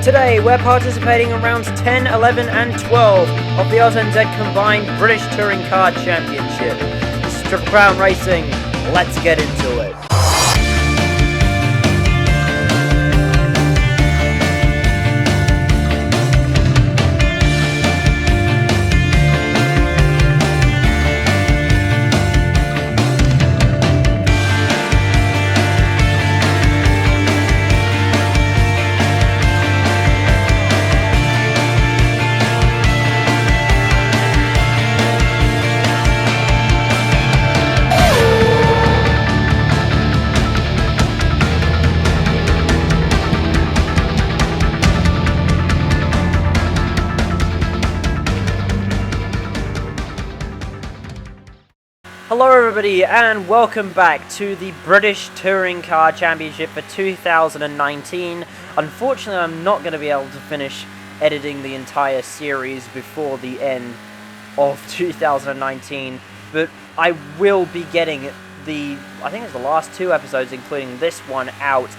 Today we're participating in rounds 10, 11 and 12 of the Aus-NZ Combined British Touring Car Championship. This is Triple Crown Racing, let's get into it. Hello everybody and welcome back to the British Touring Car Championship for 2019. Unfortunately, I'm not going to be able to finish editing the entire series before the end of 2019, but I will be getting I think it's the last two episodes, including this one, out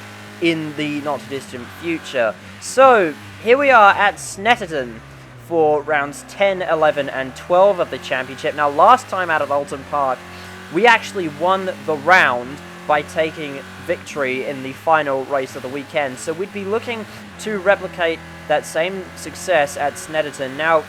in the not too distant future. So, here we are at Snetterton for rounds 10, 11 and 12 of the championship. Now, last time out at Alton Park, we actually won the round by taking victory in the final race of the weekend. So we'd be looking to replicate that same success at Snetterton. Now,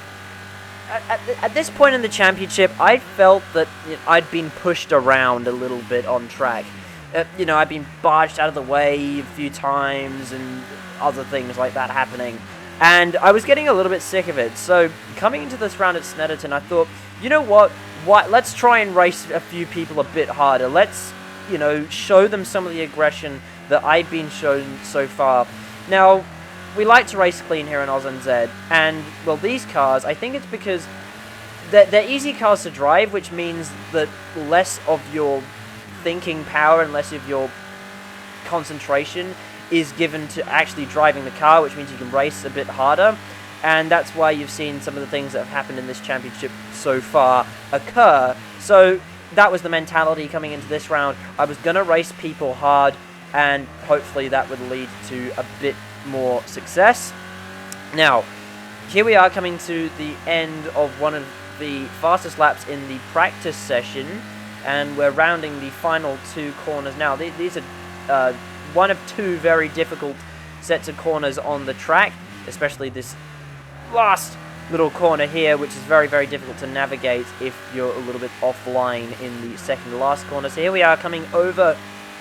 at this point in the championship, I felt that I'd been pushed around a little bit on track. I'd been barged out of the way a few times and other things like that happening. And I was getting a little bit sick of it. So coming into this round at Snetterton, I thought, you know what? Let's try and race a few people a bit harder. Let's, show them some of the aggression that I've been shown so far. Now, we like to race clean here in Aus-NZ. And, well, these cars, I think it's because they're easy cars to drive, which means that less of your thinking power and less of your concentration is given to actually driving the car, which means you can race a bit harder. And that's why you've seen some of the things that have happened in this championship so far occur. So that was the mentality coming into this round. I was going to race people hard, and hopefully that would lead to a bit more success. Now, here we are coming to the end of one of the fastest laps in the practice session, and we're rounding the final two corners now. These are one of two very difficult sets of corners on the track, especially this last little corner here, which is very, very difficult to navigate if you're a little bit offline in the second to last corner. So here we are coming over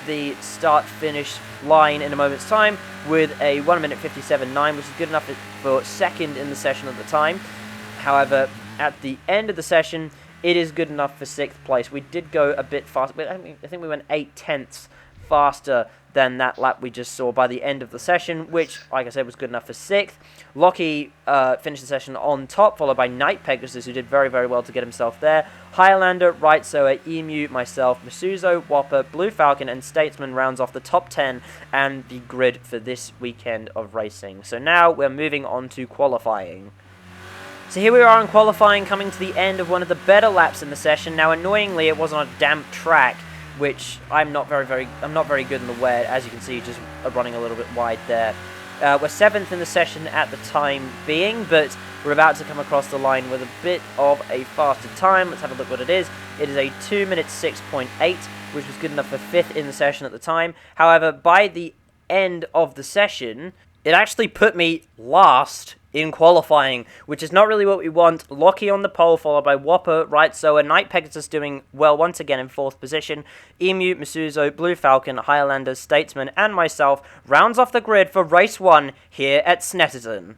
the start-finish line in a moment's time with a 1 minute 57.9, which is good enough for second in the session at the time. However, at the end of the session, it is good enough for 6th place. We did go a bit faster. I think we went 0.8 faster than that lap we just saw by the end of the session, which, like I said, was good enough for 6th. Lockie finished the session on top, followed by Night Pegasus, who did very, very well to get himself there. Highlander, Right Sower, Emu, myself, Masuzo, Whopper, Blue Falcon, and Statesman rounds off the top 10 and the grid for this weekend of racing. So now we're moving on to qualifying. So here we are in qualifying, coming to the end of one of the better laps in the session. Now, annoyingly, it was on a damp track, which I'm not very good in the wet. As you can see, just running a little bit wide there. We're 7th in the session at the time being, but we're about to come across the line with a bit of a faster time. Let's have a look what it is. It is a 2 minute 6.8, which was good enough for 5th in the session at the time. However, by the end of the session, it actually put me last in qualifying, which is not really what we want. Lockie on the pole, followed by Whopper, Right Sower, Night Pegasus doing well once again in 4th position. Emu, Masuzo, Blue Falcon, Highlander, Statesman, and myself rounds off the grid for race 1 here at Snetterton.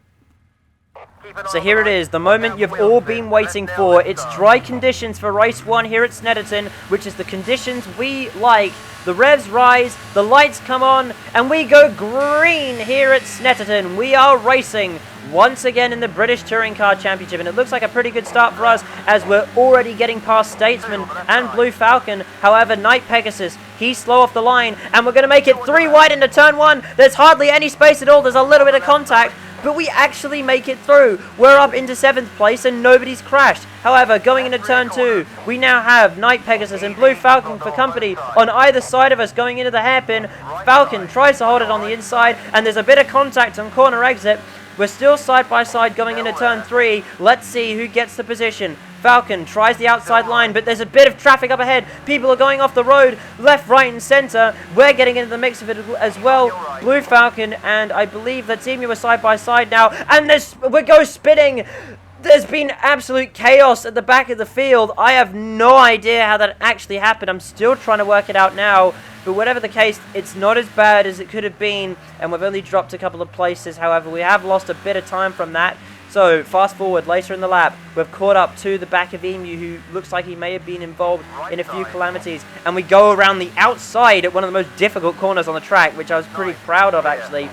So here it is, the moment you've all been waiting for. It's dry conditions for race 1 here at Snetterton, which is the conditions we like. The revs rise, the lights come on, and we go green here at Snetterton. We are racing once again in the British Touring Car Championship, and it looks like a pretty good start for us as we're already getting past Statesman and Blue Falcon. However, Night Pegasus, he's slow off the line, and we're going to make it 3 wide into turn 1. There's hardly any space at all. There's a little bit of contact, but we actually make it through. We're up into 7th place and nobody's crashed. However, going into turn 2, we now have Night Pegasus and Blue Falcon for company on either side of us going into the hairpin. Falcon tries to hold it on the inside, and there's a bit of contact on corner exit. We're still side by side going into turn 3. Let's see who gets the position. Falcon tries the outside line, but there's a bit of traffic up ahead. People are going off the road, left, right, and center. We're getting into the mix of it as well. Blue Falcon and I believe that Emu are side by side now, and we go spinning. There's been absolute chaos at the back of the field. I have no idea how that actually happened. I'm still trying to work it out now. But whatever the case, it's not as bad as it could have been. And we've only dropped a couple of places. However, we have lost a bit of time from that. So, fast forward, later in the lap, we've caught up to the back of Emu, who looks like he may have been involved in a few calamities. And we go around the outside at one of the most difficult corners on the track, which I was pretty proud of, actually,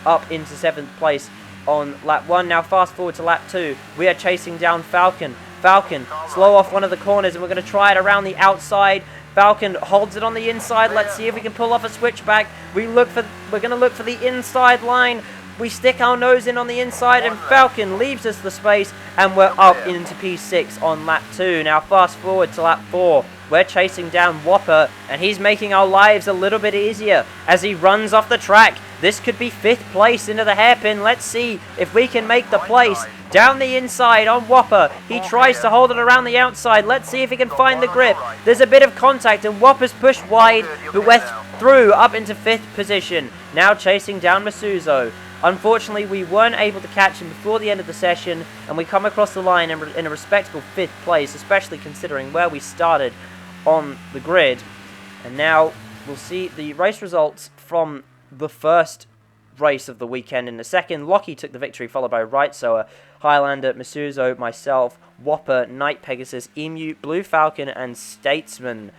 up into 7th place on lap 1. Now, fast forward to lap 2. We are chasing down Falcon. Falcon, slow off one of the corners, and we're going to try it around the outside. Falcon holds it on the inside. Let's see if we can pull off a switchback. We're going to look for the inside line. We stick our nose in on the inside, and Falcon leaves us the space, and we're up into P6 on lap 2. Now fast forward to lap 4. We're chasing down Whopper, and he's making our lives a little bit easier as he runs off the track. This could be 5th place into the hairpin. Let's see if we can make the place. Down the inside on Whopper. He tries to hold it around the outside. Let's see if he can find the grip. There's a bit of contact, and Whopper's pushed wide, but we're through up into 5th position. Now chasing down Masuzo. Unfortunately, we weren't able to catch him before the end of the session, and we come across the line in a respectable 5th place, especially considering where we started on the grid. And now we'll see the race results from the first race of the weekend in a second. Lockie took the victory, followed by Rightsower, Highlander, Masuzo, myself, Whopper, Night Pegasus, Emu, Blue Falcon, and Statesman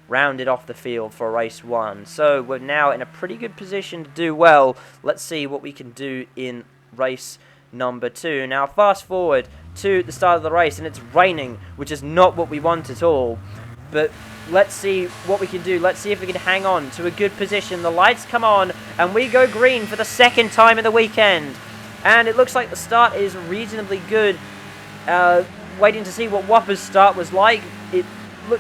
rounded off the field for race 1. So we're now in a pretty good position to do well. Let's see what we can do in race number 2. Now fast forward to the start of the race, and it's raining, which is not what we want at all. But let's see what we can do. Let's see if we can hang on to a good position. The lights come on, and we go green for the 2nd time in the weekend. And it looks like the start is reasonably good. Waiting to see what Whopper's start was like. It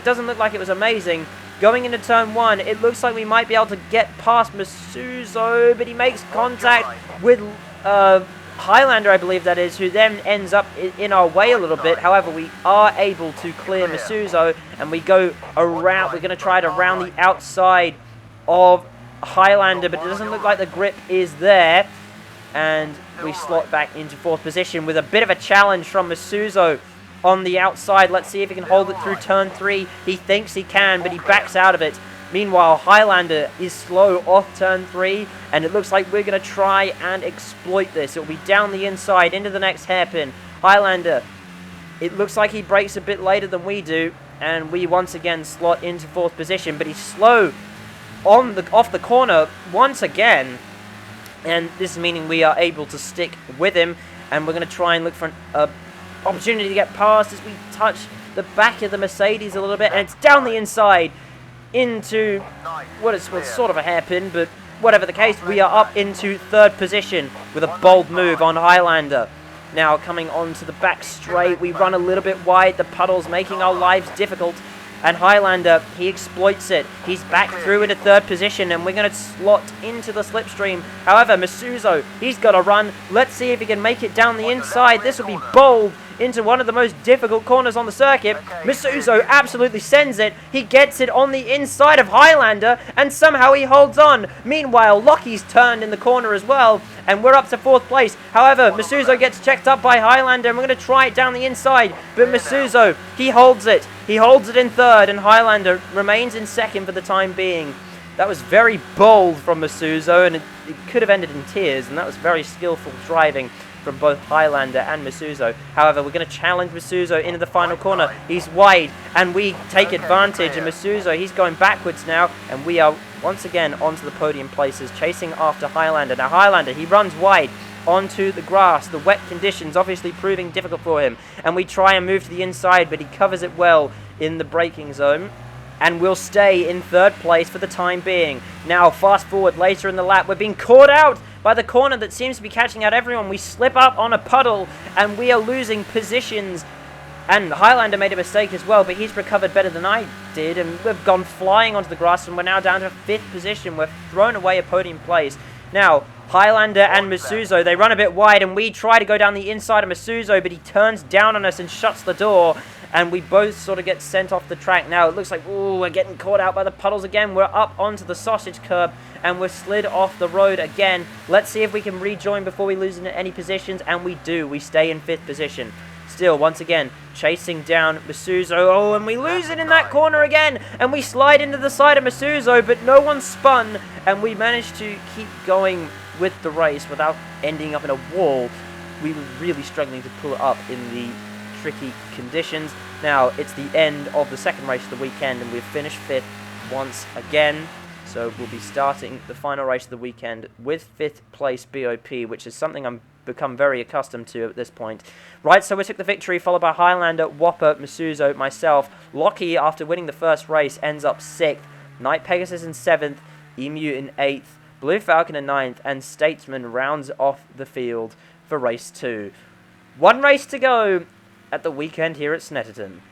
doesn't look like it was amazing. Going into turn 1, it looks like we might be able to get past Masuzo, but he makes contact with Highlander, I believe that is, who then ends up in our way a little bit. However, we are able to clear Masuzo, and we go around. We're going to try to round the outside of Highlander, but it doesn't look like the grip is there. And we slot back into 4th position with a bit of a challenge from Masuzo on the outside. Let's see if he can hold it through turn 3. He thinks he can, but he backs out of it. Meanwhile, Highlander is slow off turn 3, and it looks like we're going to try and exploit this. It'll be down the inside into the next hairpin. Highlander, it looks like he brakes a bit later than we do, and we once again slot into 4th position, but he's slow off the corner once again, and this is meaning we are able to stick with him, and we're going to try and look for an opportunity to get past as we touch the back of the Mercedes a little bit, and it's down the inside into what is sort of a hairpin, but whatever the case, we are up into 3rd position with a bold move on Highlander. Now coming onto the back straight, we run a little bit wide, the puddles making our lives difficult, and Highlander, he exploits it. He's back through into 3rd position, and we're going to slot into the slipstream. However, Masuzo, he's got to run. Let's see if he can make it down the inside. This will be bold into one of the most difficult corners on the circuit. Masuzo absolutely sends it. He gets it on the inside of Highlander, and somehow he holds on. Meanwhile, Lockie's turned in the corner as well, and we're up to 4th place. However, Masuzo gets checked up by Highlander, and we're going to try it down the inside, but Masuzo, he holds it. He holds it in 3rd, and Highlander remains in 2nd for the time being. That was very bold from Masuzo, and it could have ended in tears, and that was very skillful driving from both Highlander and Masuzo. However, we're going to challenge Masuzo into the final corner. He's wide, and we take advantage, and Masuzo, he's going backwards now, and we are once again onto the podium places, chasing after Highlander. Now, Highlander, he runs wide onto the grass. The wet conditions obviously proving difficult for him, and we try and move to the inside, but he covers it well in the braking zone, and we'll stay in 3rd place for the time being. Now fast forward later in the lap, we're being caught out by the corner that seems to be catching out everyone. We slip up on a puddle, and we are losing positions. And Highlander made a mistake as well, but he's recovered better than I did, and we've gone flying onto the grass, and we're now down to 5th position. We've thrown away a podium place. Now, Highlander and Masuzo, they run a bit wide, and we try to go down the inside of Masuzo, but he turns down on us and shuts the door, and we both sort of get sent off the track. Now, it looks like, ooh, we're getting caught out by the puddles again. We're up onto the sausage curb, and we're slid off the road again. Let's see if we can rejoin before we lose any positions, and we do. We stay in 5th position. Still, once again, chasing down Masuzo. Oh, and we lose it in that corner again. And we slide into the side of Masuzo, but no one spun. And we managed to keep going with the race without ending up in a wall. We were really struggling to pull it up in the tricky conditions. Now, it's the end of the second race of the weekend, and we've finished 5th once again. So we'll be starting the final race of the weekend with 5th place BOP, which is something I'm become very accustomed to at this point. Right, so we took the victory, followed by Highlander, Whopper, Masuzo, myself. Lockie, after winning the first race, ends up 6th. Night Pegasus in 7th, Emu in 8th, Blue Falcon in 9th, and Statesman rounds off the field for race 2. One race to go at the weekend here at Snetterton.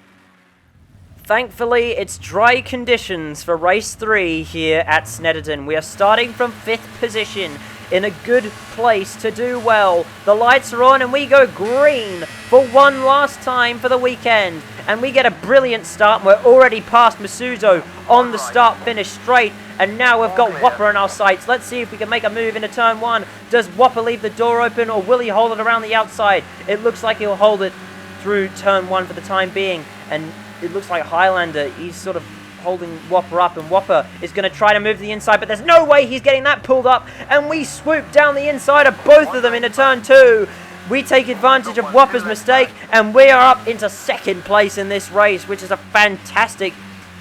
Thankfully, it's dry conditions for race 3 here at Snetterton. We are starting from 5th position, in a good place to do well. The lights are on and we go green for one last time for the weekend. And we get a brilliant start. We're already past Masuzo on the start-finish straight. And now we've got Whopper in our sights. Let's see if we can make a move into turn 1. Does Whopper leave the door open, or will he hold it around the outside? It looks like he'll hold it through turn 1 for the time being. And it looks like Highlander, he's sort of holding Whopper up, and Whopper is going to try to move to the inside, but there's no way he's getting that pulled up, and we swoop down the inside of both of them into turn 2. We take advantage of Whopper's mistake, and we are up into 2nd place in this race, which is a fantastic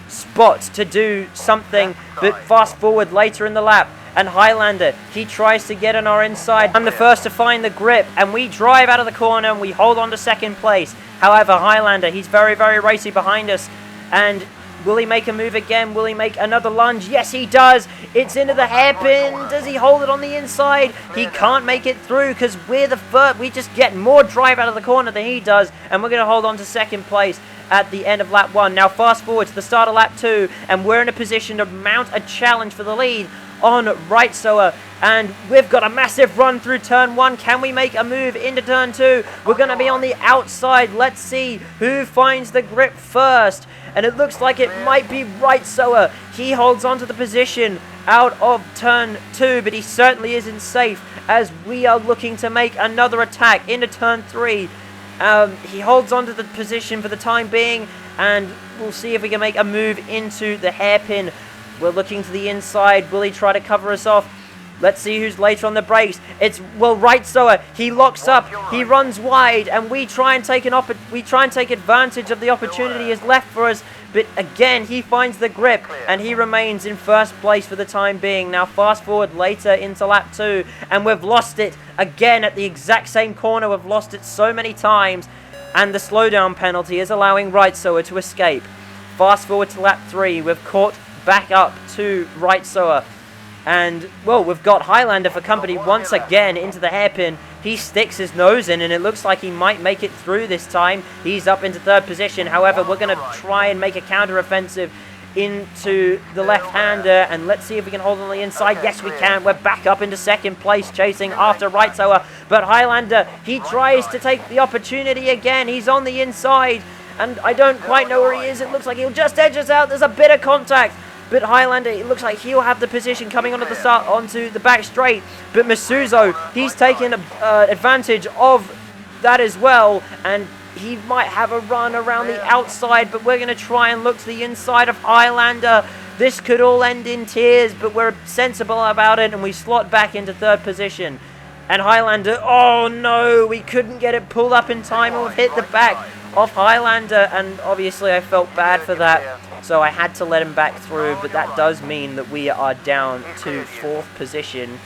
spot to do something. But fast forward later in the lap, and Highlander, he tries to get on our inside. I'm the first to find the grip, and we drive out of the corner, and we hold on to 2nd place. However, Highlander, he's very, very racy behind us, and will he make a move again? Will he make another lunge? Yes, he does. It's into the hairpin. Does he hold it on the inside? He can't make it through because we're the first. We just get more drive out of the corner than he does, and we're going to hold on to 2nd place at the end of lap 1. Now fast forward to the start of lap 2, and we're in a position to mount a challenge for the lead on Rightsoer, and we've got a massive run through turn 1. Can we make a move into turn 2? We're going to be on the outside. Let's see who finds the grip first. And it looks like it might be Rightsoer. He holds on to the position out of turn 2, but he certainly isn't safe as we are looking to make another attack into turn 3. He holds on to the position for the time being, and we'll see if we can make a move into the hairpin. We're looking to the inside. Will he try to cover us off? Let's see who's later on the brakes. It's, well, Rightsoer. He locks up. He runs wide, and we try and take advantage of the opportunity is left for us. But again, he finds the grip, and he remains in 1st place for the time being. Now, fast forward later into lap 2, and we've lost it again at the exact same corner. We've lost it so many times, and the slowdown penalty is allowing Rightsoer to escape. Fast forward to lap 3. We've caught back up to Rightsoer. And, well, we've got Highlander for company once again into the hairpin. He sticks his nose in, and it looks like he might make it through this time. He's up into 3rd position. However, we're going to try and make a counter-offensive into the left-hander, and let's see if we can hold on the inside. Yes, we can. We're back up into 2nd place, chasing after Rightsoer. But Highlander, he tries to take the opportunity again. He's on the inside, and I don't quite know where he is. It looks like he'll just edge us out. There's a bit of contact. But Highlander, it looks like he'll have the position coming onto the back straight. But Masuzo, he's taking advantage of that as well. And he might have a run around the outside. But we're going to try and look to the inside of Highlander. This could all end in tears, but we're sensible about it. And we slot back into 3rd position. And Highlander, oh no, we couldn't get it pulled up in time. And we've hit the back of Highlander. And obviously I felt bad for that. So I had to let him back through, but that does mean that we are down to 4th position.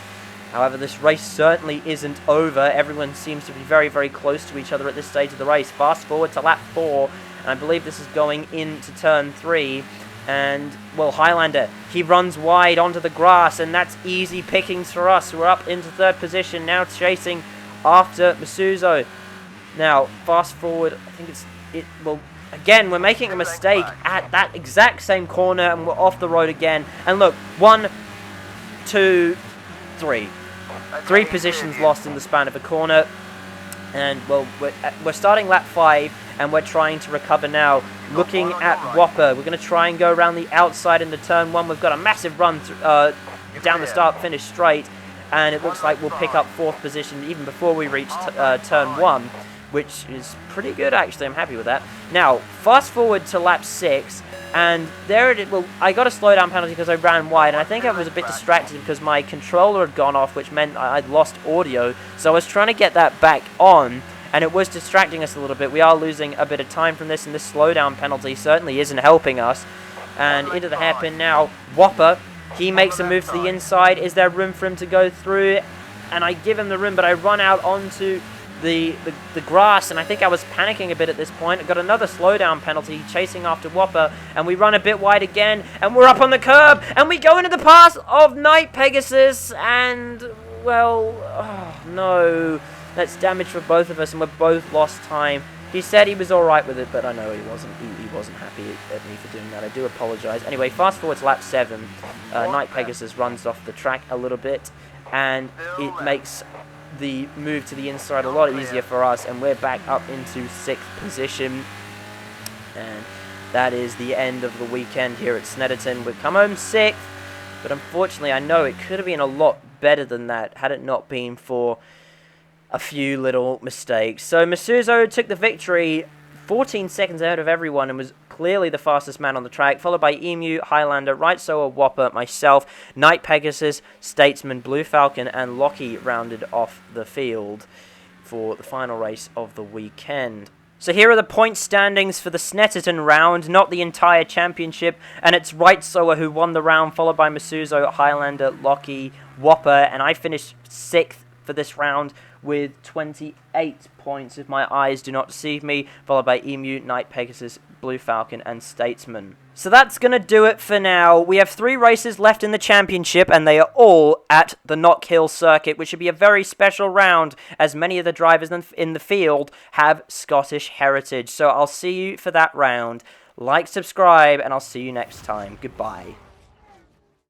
However, this race certainly isn't over. Everyone seems to be very, very close to each other at this stage of the race. Fast forward to lap 4, and I believe this is going into turn 3. And, well, Highlander, he runs wide onto the grass, and that's easy pickings for us. We're up into 3rd position, now chasing after Masuzo. Now, fast forward, I think well, again, we're making a mistake at that exact same corner, and we're off the road again. And look, 1, 2, 3. 3 positions lost in the span of a corner. And, well, we're starting lap 5, and we're trying to recover now. Looking at Whopper, we're going to try and go around the outside into turn 1. We've got a massive run down the start, finish straight, and it looks like we'll pick up 4th position even before we reach turn 1, which is pretty good, actually. I'm happy with that. Now, fast forward to lap 6, and there it is. Well, I got a slowdown penalty because I ran wide, and I think I was a bit distracted because my controller had gone off, which meant I'd lost audio, so I was trying to get that back on, and it was distracting us a little bit. We are losing a bit of time from this, and this slowdown penalty certainly isn't helping us. And into the hairpin now, Whopper, he makes a move to the inside. Is there room for him to go through? And I give him the room, but I run out onto the grass, and I think I was panicking a bit at this point. I got another slowdown penalty chasing after Whopper, and we run a bit wide again, and we're up on the curb, and we go into the pass of Night Pegasus, and, well, oh, no. That's damage for both of us, and we've both lost time. He said he was alright with it, but I know he wasn't. He wasn't happy at me for doing that. I do apologise. Anyway, fast forward to lap 7. Night Pegasus runs off the track a little bit, and it makes the move to the inside a lot easier for us, and we're back up into 6th position. And that is the end of the weekend here at Snetterton. We've come home 6th, but unfortunately I know it could have been a lot better than that had it not been for a few little mistakes. So Masuzo took the victory 14 seconds ahead of everyone and was clearly the fastest man on the track, followed by Emu, Highlander, Right Soa, Whopper, myself, Night Pegasus, Statesman, Blue Falcon, and Lockie rounded off the field for the final race of the weekend. So here are the point standings for the Snetterton round, not the entire championship, and it's Right Soa who won the round, followed by Masuzo, Highlander, Lockie, Whopper, and I finished 6th for this round with 28 points, if my eyes do not deceive me, followed by Emu, Night Pegasus, Blue Falcon, and Statesman. So that's going to do it for now. We have 3 races left in the championship, and they are all at the Knock Hill circuit, which should be a very special round, as many of the drivers in the field have Scottish heritage. So I'll see you for that round. Like, subscribe, and I'll see you next time. Goodbye.